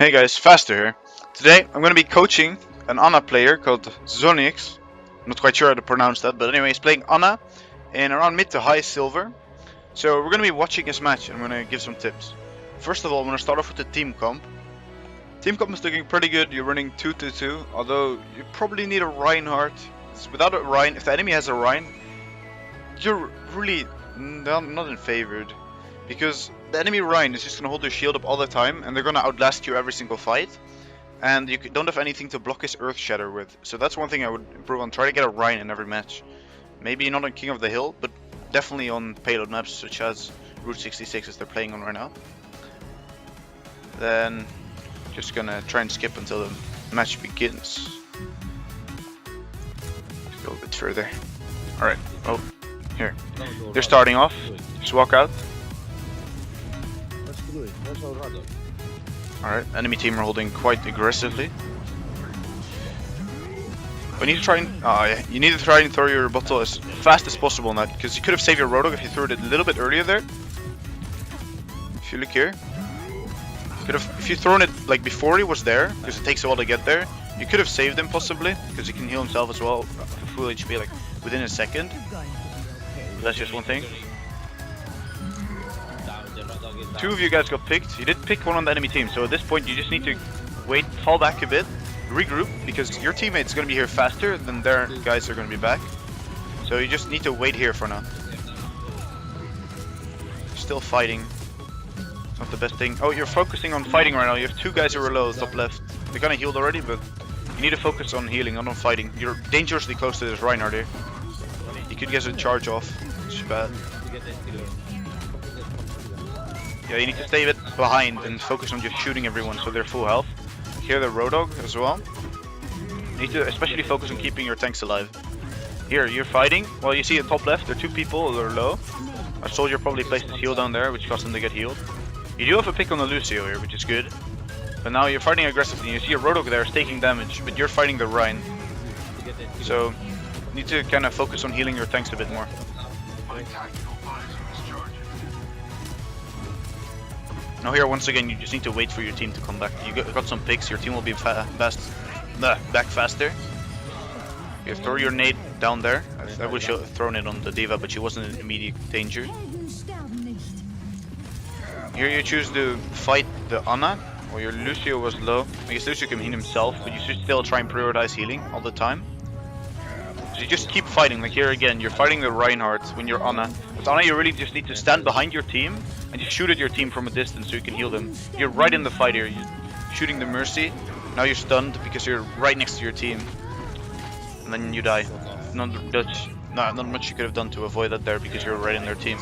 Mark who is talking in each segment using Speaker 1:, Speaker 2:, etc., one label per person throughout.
Speaker 1: Hey guys, FastR here. Today I'm going to be coaching an Ana player called ZoneyX. I'm not quite sure how to pronounce that, but anyway, he's playing Ana in around mid to high silver. So we're going to be watching his match and I'm going to give some tips. First of all, I'm going to start off with the team comp. Team comp is looking pretty good. You're running 2-2-2, although you probably need a Reinhardt. Without a Rein, if the enemy has a Rein, you're really not in favored. Because the enemy Rein is just going to hold their shield up all the time and they're going to outlast you every single fight. And you don't have anything to block his Earth Shatter with. So that's one thing I would improve on. Try to get a Rein in every match. Maybe not on King of the Hill, but definitely on payload maps such as Route 66 as they're playing on right now. Then just going to try and skip until the match begins. Go a bit further. Alright, oh, here. They're starting off. Just walk out. Alright, enemy team are holding quite aggressively. We need to try and you need to try and throw your bottle as fast as possible on that, because you could have saved your Rodok if you threw it a little bit earlier there. If you look here, if you thrown it like before he was there, because it takes a while to get there, you could have saved him possibly, because he can heal himself as well for full HP like within a second. But that's just one thing. Two of you guys got picked. You did pick one on the enemy team, so at this point you just need to wait, fall back a bit, regroup, because your teammate's going to be here faster than their guys are going to be back. So you just need to wait here for now. Still fighting. Not the best thing. Oh, you're focusing on fighting right now. You have two guys who are low, top left. They're kind of healed already, but you need to focus on healing, not on fighting. You're dangerously close to this Reinhardt here. You could get a charge off, which is bad. Yeah, you need to stay a bit behind and focus on just shooting everyone so they're full health. Here the Rodog as well. You need to especially focus on keeping your tanks alive. Here, you're fighting. Well, you see at top left, there are two people that are low. Our soldier probably placed his heal down there, which caused him to get healed. You do have a pick on the Lucio here, which is good. But now you're fighting aggressively. You see a Rodog there is taking damage, but you're fighting the Rein. So, you need to kind of focus on healing your tanks a bit more. Now here, once again, you just need to wait for your team to come back. You got some picks, your team will be back faster. You throw your nade down there. I wish I would have thrown it on the D.Va, but she wasn't in immediate danger. Here you choose to fight the Ana, or your Lucio was low. I guess Lucio can heal himself, but you should still try and prioritize healing all the time. So you just keep fighting, like here again, you're fighting the Reinhardt when you're Ana. With Ana you really just need to stand behind your team and just shoot at your team from a distance so you can heal them. You're right in the fight here, you're shooting the Mercy. Now you're stunned because you're right next to your team. And then you die. Not much you could have done to avoid that there because you're right in their team.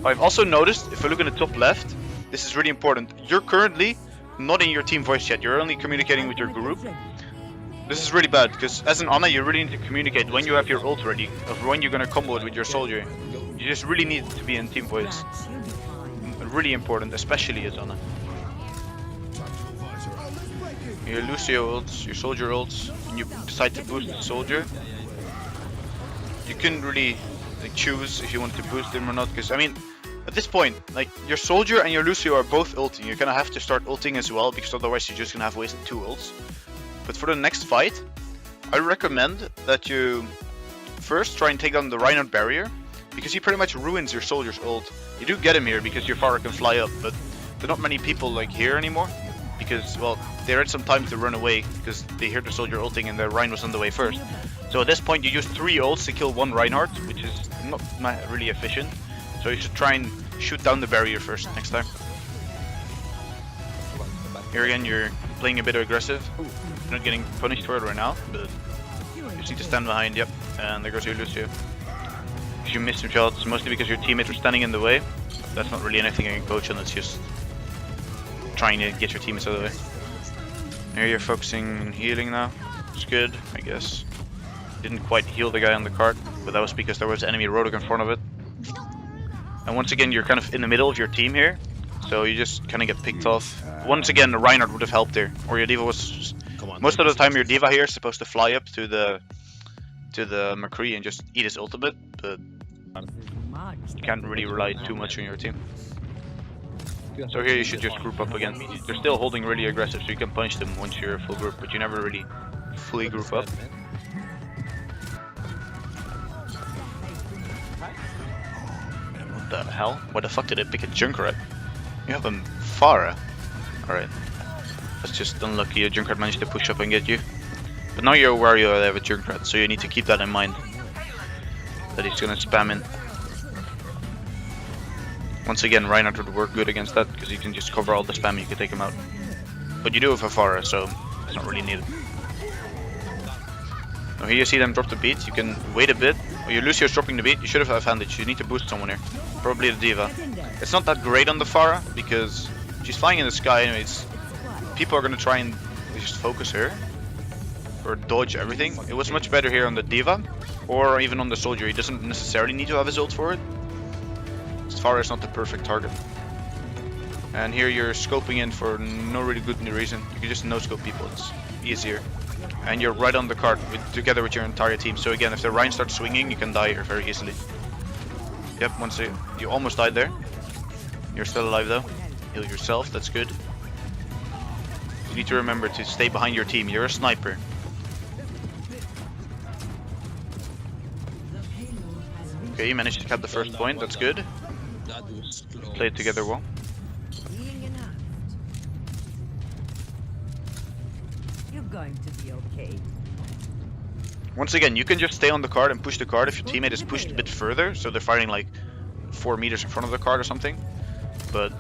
Speaker 1: I've also noticed, if I look in the top left, this is really important. You're currently not in your team voice chat, you're only communicating with your group. This is really bad, because as an Ana you really need to communicate when you have your ult ready, of when you're gonna combo it with your soldier. You just really need to be in team voice. Really important, especially as Ana. Your Lucio ults, your soldier ults, and you decide to boost the soldier. You can really like, choose if you want to boost him or not, because I mean, at this point, like your soldier and your Lucio are both ulting. You're gonna have to start ulting as well, because otherwise you're just gonna have wasted two ults. But for the next fight, I recommend that you first try and take down the Reinhardt barrier, because he pretty much ruins your soldier's ult. You do get him here because your Pharah can fly up, but there are not many people like here anymore, because well, they had some time to run away because they heard the soldier ulting and the Rein was on the way first. So at this point you use 3 ults to kill 1 Reinhardt, which is not really efficient. So you should try and shoot down the barrier first next time. Here again, you're playing a bit aggressive. You're not getting punished for it right now, but you just need to stand behind, yep. And there goes your Lucio. If you miss some shots, mostly because your teammates are standing in the way. That's not really anything I can coach on, it's just trying to get your teammates out of the way. Here you're focusing on healing now. It's good, I guess. Didn't quite heal the guy on the cart, but that was because there was enemy Rodok in front of it. And once again, you're kind of in the middle of your team here, so you just kind of get picked off. Once again, the Reinhardt would have helped here, or your D.Va was... Most of the time your D.Va here is supposed to fly up to the McCree and just eat his ultimate, but you can't really rely too much on your team. So here you should just group up again. They're still holding really aggressive, so you can punish them once you're a full group, but you never really fully group up. What the hell? Why the fuck did I pick a Junkrat? You have a FastR. Alright. That's just unlucky. A Junkrat managed to push up and get you. But now you're aware you have a Junkrat, so you need to keep that in mind. That he's gonna spam in. Once again, Reinhardt would work good against that, because you can just cover all the spam, you can take him out. But you do have a FastR, so it's not really needed. Now here you see them drop the beat, you can wait a bit, or you lose yours dropping the beat, you should have advantage, you need to boost someone here. Probably the D.Va. It's not that great on the FastR, because she's flying in the sky anyways. People are gonna try and just focus her, or dodge everything. It was much better here on the D.Va, or even on the soldier. He doesn't necessarily need to have his ult for it. As far as not the perfect target. And here you're scoping in for no really good reason. You can just no-scope people, it's easier. And you're right on the card together with your entire team. So again, if the Rein starts swinging, you can die here very easily. Yep, once you almost died there. You're still alive though. Heal yourself, that's good. You need to remember to stay behind your team, you're a sniper. Okay, you managed to cap the first point, that's good. Played together well.
Speaker 2: You're going to be okay.
Speaker 1: Once again, you can just stay on the card and push the card if your teammate is pushed a bit further, so they're fighting like 4 meters in front of the card or something, but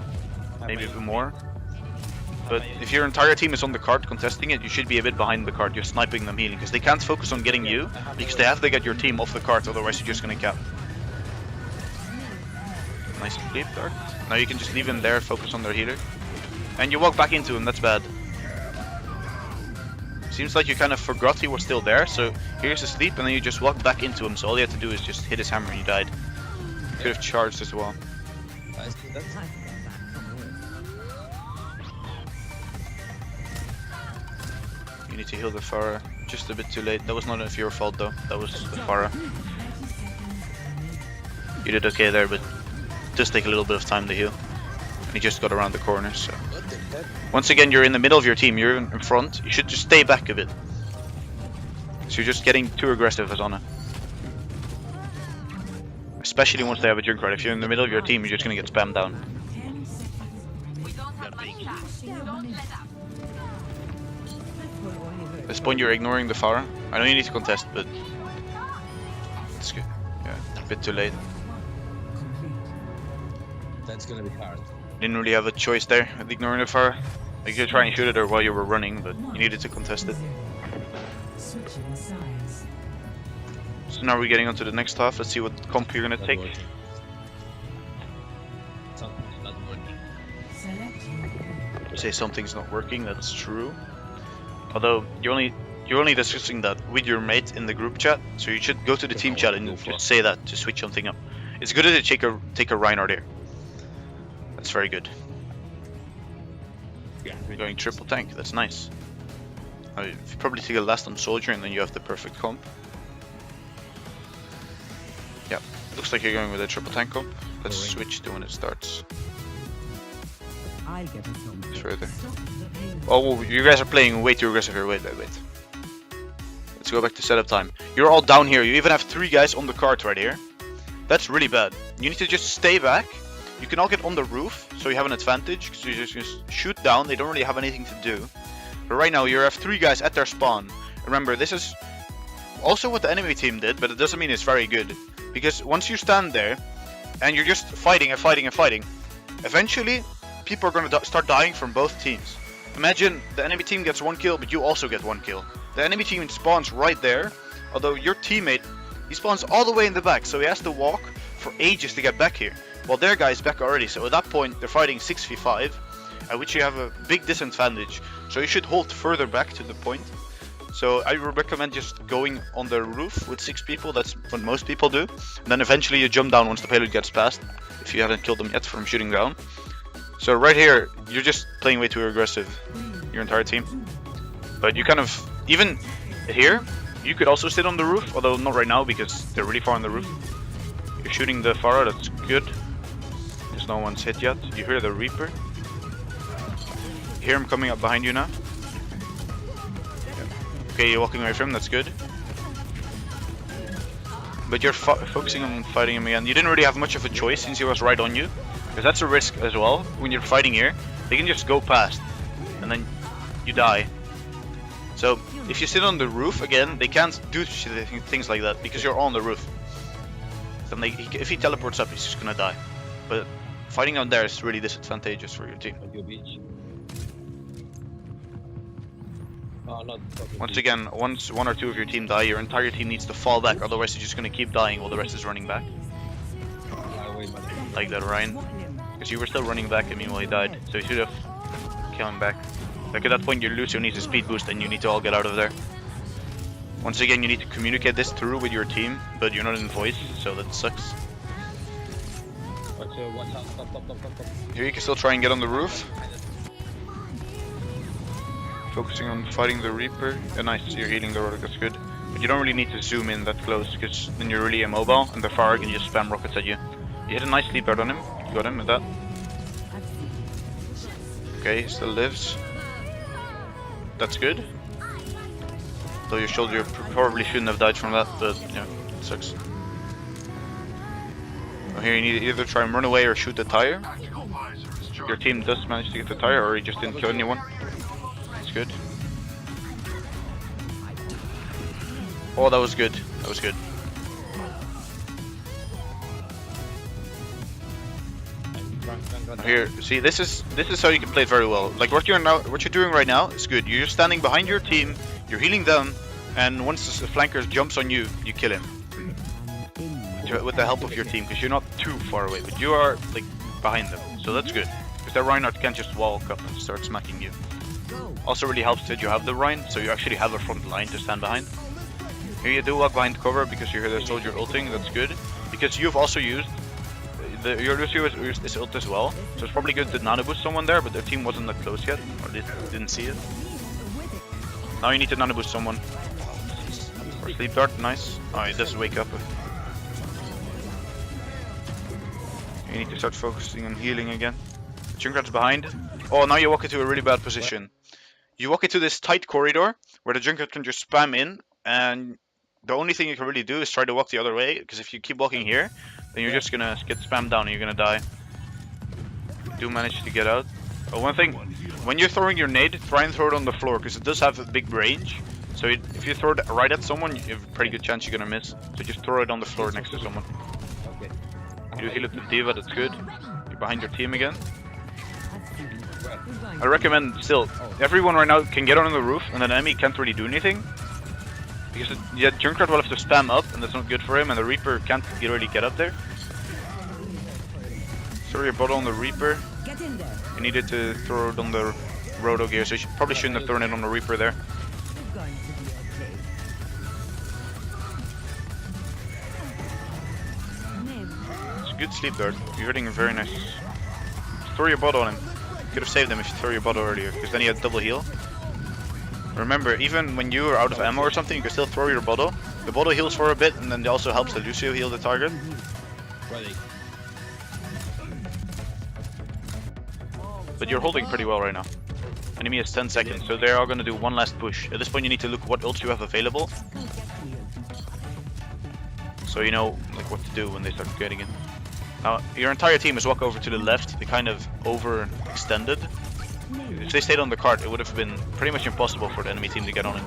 Speaker 1: maybe a bit more. But if your entire team is on the card contesting it, you should be a bit behind the card, just sniping them healing, because they can't focus on getting you, because they have to get your team off the card, otherwise you're just gonna cap. Nice sleep dart. Now you can just leave him there, focus on their healer. And you walk back into him, that's bad. Seems like you kind of forgot he was still there, so here's a sleep and then you just walk back into him, so all you had to do is just hit his hammer and you died. Could have charged as well. You need to heal the FastR just a bit too late. That was not your fault though, that was the FastR. You did okay there, but it does take a little bit of time to heal. And he just got around the corner, so... Once again, you're in the middle of your team, you're in front, you should just stay back a bit. So you're just getting too aggressive as Anna. Especially once they have a Junkrat. If you're in the middle of your team, you're just gonna get spammed down. At this point you're ignoring the FastR. I know you need to contest, but... It's good. Yeah, a bit too late.
Speaker 3: That's gonna be hard.
Speaker 1: Didn't really have a choice there with ignoring the FastR. You could try and shoot at her while you were running, but you needed to contest it. So now we're getting on to the next half. Let's see what comp you're gonna take.
Speaker 3: Something's not working.
Speaker 1: You say something's not working, that's true. Although you're only discussing that with your mate in the group chat, so you should go to the team chat and just say that to switch something up. It's good to take a Reinhardt here. That's very good. You're going triple tank, that's nice. You probably take a last on soldier and then you have the perfect comp. Yeah, looks like you're going with a triple tank comp. Let's switch to when it starts. Further. Oh, you guys are playing way too aggressive here. Wait. Let's go back to setup time. You're all down here. You even have 3 guys on the cart right here. That's really bad. You need to just stay back. You can all get on the roof, so you have an advantage, because you just shoot down, they don't really have anything to do. But right now you have 3 guys at their spawn. Remember, this is also what the enemy team did, but it doesn't mean it's very good. Because once you stand there, and you're just fighting, eventually, people are going to start dying from both teams. Imagine the enemy team gets 1 kill, but you also get 1 kill. The enemy team spawns right there, although your teammate, he spawns all the way in the back, so he has to walk for ages to get back here. Well, their guy's back already, so at that point they're fighting 6v5, at which you have a big disadvantage. So you should hold further back to the point. So I would recommend just going on the roof with 6 people, that's what most people do. And then eventually you jump down once the payload gets past, if you haven't killed them yet from shooting down. So right here, you're just playing way too aggressive, your entire team. But you kind of, even here, you could also sit on the roof, although not right now because they're really far on the roof. You're shooting the FastR, that's good. No one's hit yet. You hear the Reaper. Hear him coming up behind you now. Okay, you're walking away from him, that's good. But you're focusing on fighting him again. You didn't really have much of a choice since he was right on you. Because that's a risk as well. When you're fighting here, they can just go past. And then you die. So, if you sit on the roof again, they can't do things like that. Because you're on the roof. Then if he teleports up, he's just gonna die. But fighting down there is really disadvantageous for your team. Once again, once one or two of your team die, your entire team needs to fall back, otherwise you're just gonna keep dying while the rest is running back. Like that, Ryan. Because you were still running back, I mean, while he died, so you should have killed him back. Like at that point, your Lucio needs a speed boost and you need to all get out of there. Once again, you need to communicate this through with your team, but you're not in voice, so that sucks. Here you can still try and get on the roof. Focusing on fighting the Reaper. Nice, you're healing the rocket, that's good. But you don't really need to zoom in that close, because then you're really immobile, and the FastR can just spam rockets at you. You hit a nice sleep dart on him. You got him with that. Okay, he still lives. That's good. Though your shoulder probably shouldn't have died from that, but yeah, it sucks. Oh, here you need to either try and run away or shoot the tire. Your team does manage to get the tire, or you just didn't kill anyone. Good. Oh, that was good. That was good. Here, see, this is how you can play it very well. Like what you're doing right now is good. You're standing behind your team, you're healing them, and once the flanker jumps on you, you kill him with the help of your team, because you're not too far away, but you are like behind them, so that's good. Because that Reinhardt can't just walk up and start smacking you. Also really helps that you have the Rhine, so you actually have a front line to stand behind. Here you do walk behind cover because you hear the soldier ulting, that's good. Because you've also used, your Lucio is ult as well, so it's probably good to nano boost someone there, but their team wasn't that close yet, or they didn't see it. Now you need to nano boost someone. Or sleep dart, nice. Oh, he does wake up. You need to start focusing on healing again. Junkrat's behind. Oh, now you walk into a really bad position. You walk into this tight corridor where the Junkrat can just spam in, and the only thing you can really do is try to walk the other way, because if you keep walking here, then you're just gonna get spammed down and you're gonna die. You do manage to get out. Oh, one thing, when you're throwing your nade, try and throw it on the floor, because it does have a big range. So if you throw it right at someone, you have a pretty good chance you're gonna miss. So just throw it on the floor next to someone.
Speaker 3: Okay.
Speaker 1: You heal up the D.Va, that's good. You're behind your team again. I recommend still, everyone right now can get on the roof and the enemy can't really do anything. Because Junkrat will have to spam up and that's not good for him, and the Reaper can't really get up there. Throw your bottle on the Reaper. You needed to throw it on the Roto gear, so you probably shouldn't have thrown it on the Reaper there. It's a good sleep dart, you're hitting him very nice. Throw your bottle on him. Could have saved him if you throw your bottle earlier, because then he had double heal. Remember, even when you are out of ammo or something, you can still throw your bottle. The bottle heals for a bit, and then it also helps the Lucio heal the target.
Speaker 3: Ready.
Speaker 1: But you're holding pretty well right now. Enemy has 10 seconds, so they are going to do one last push. At this point you need to look what ults you have available, so you know like what to do when they start getting in. Now, your entire team is walk over to the left. They kind of overextended. If they stayed on the cart, it would have been pretty much impossible for the enemy team to get on it.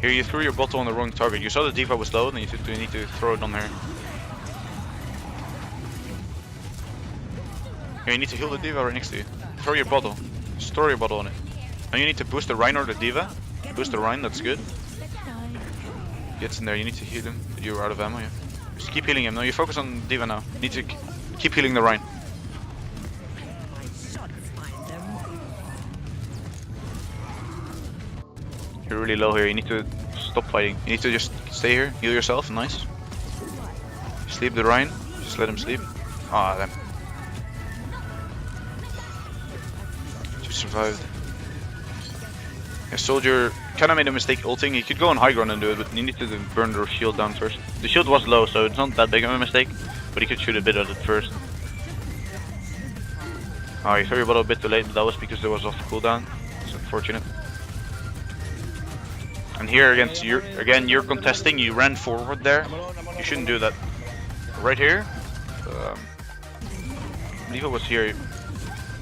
Speaker 1: Here, you threw your bottle on the wrong target. You saw the D.Va was low, and you need to throw it on her. Here, you need to heal the D.Va right next to you. Throw your bottle. Just throw your bottle on it. Now you need to boost the Rhine or the D.Va. Boost the Rhine, that's good. Gets in there, you need to heal him. You're out of ammo, yeah. Just keep healing him. No, you focus on D.Va now. You need to keep healing the Rhine. You're really low here. You need to stop fighting. You need to just stay here, heal yourself. Nice. Sleep the Rhine. Just let him sleep. Ah, damn. Just survived. Yeah, Soldier kind of made a mistake ulting. He could go on high ground and do it, but you need to burn the shield down first. The shield was low, so it's not that big of a mistake, but he could shoot a bit at it first. Oh, you threw your bottle a bit too late, but that was because it was off cooldown. It's unfortunate. And here against you're contesting. You ran forward there. You shouldn't do that. Right here, I believe it was here.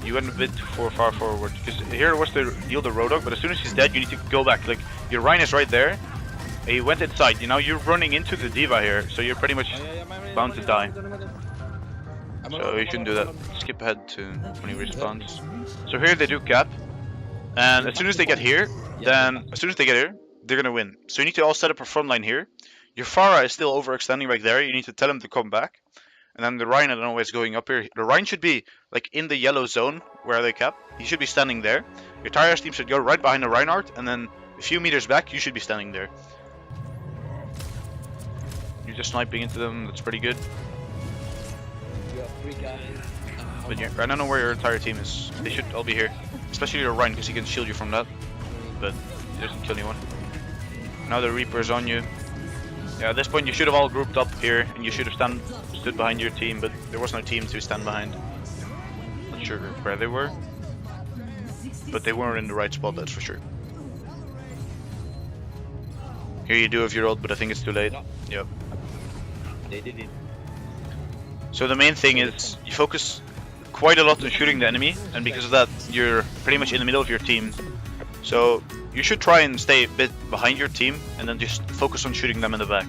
Speaker 1: You went a bit too far forward because here was to heal the Rodok, but as soon as he's dead, you need to go back. Like your Rhine is right there. And you went inside. You know you're running into the D.Va here, so you're pretty much bound to die. So you shouldn't do that. Skip ahead to when he respawns. So here they do cap, and as soon as they get here, they're gonna win. So you need to all set up a front line here. Your Pharah is still overextending right there. You need to tell him to come back. And then the Rhine, I don't know why it's going up here. The Rhine should be like in the yellow zone where they cap. He should be standing there. Your Tyres team should go right behind the Reinhardt, and then a few meters back, you should be standing there. You're just sniping into them. That's pretty good.
Speaker 3: You have 3 guys.
Speaker 1: But yeah, I don't know where your entire team is. They should all be here, especially your Rhine, because he can shield you from that. But he doesn't kill anyone. Now the Reaper is on you. Yeah, at this point you should have all grouped up here, and you should have stood behind your team, but there was no team to stand behind. Not sure where they were, but they weren't in the right spot, that's for sure. Here you do have your ult, but I think it's too late. Yep.
Speaker 3: They did it.
Speaker 1: So the main thing is you focus quite a lot on shooting the enemy, and because of that you're pretty much in the middle of your team. So you should try and stay a bit behind your team and then just focus on shooting them in the back.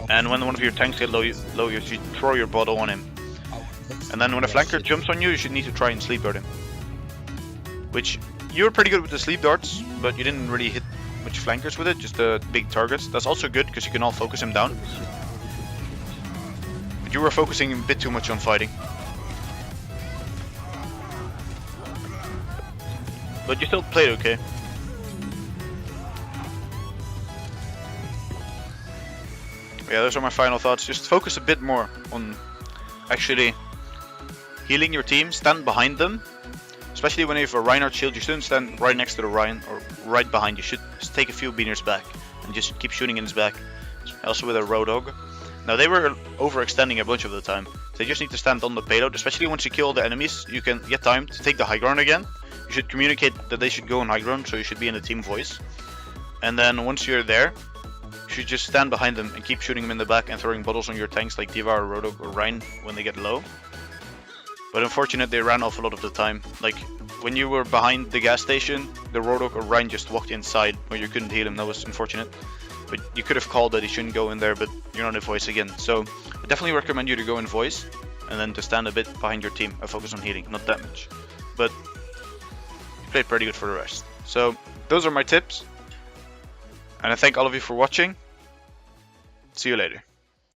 Speaker 1: And when one of your tanks get low, you should throw your bottle on him. And then when a flanker jumps on you, you should need to try and sleep dart him. Which, you were pretty good with the sleep darts, but you didn't really hit much flankers with it, just the big targets. That's also good because you can all focus him down. But you were focusing a bit too much on fighting. But you still played okay. Yeah, those are my final thoughts. Just focus a bit more on actually healing your team, stand behind them. Especially when you have a Reinhardt shield, you shouldn't stand right next to the Rhine or right behind. You should just take a few meters back and just keep shooting in his back. Also with a Roadhog. Now they were overextending a bunch of the time. They just need to stand on the payload, especially once you kill the enemies. You can get time to take the high ground again. You should communicate that they should go on high ground, so you should be in the team voice. And then once you're there, you should just stand behind them and keep shooting them in the back and throwing bottles on your tanks like D.Va or Roadhog or Rhine when they get low. But unfortunately they ran off a lot of the time. Like when you were behind the gas station, the Roadhog or Rhine just walked inside where you couldn't heal him. That was unfortunate. But you could have called that he shouldn't go in there, but you're not in voice again. So I definitely recommend you to go in voice and then to stand a bit behind your team and focus on healing, not that much. But you played pretty good for the rest. So those are my tips. And I thank all of you for watching. See you later.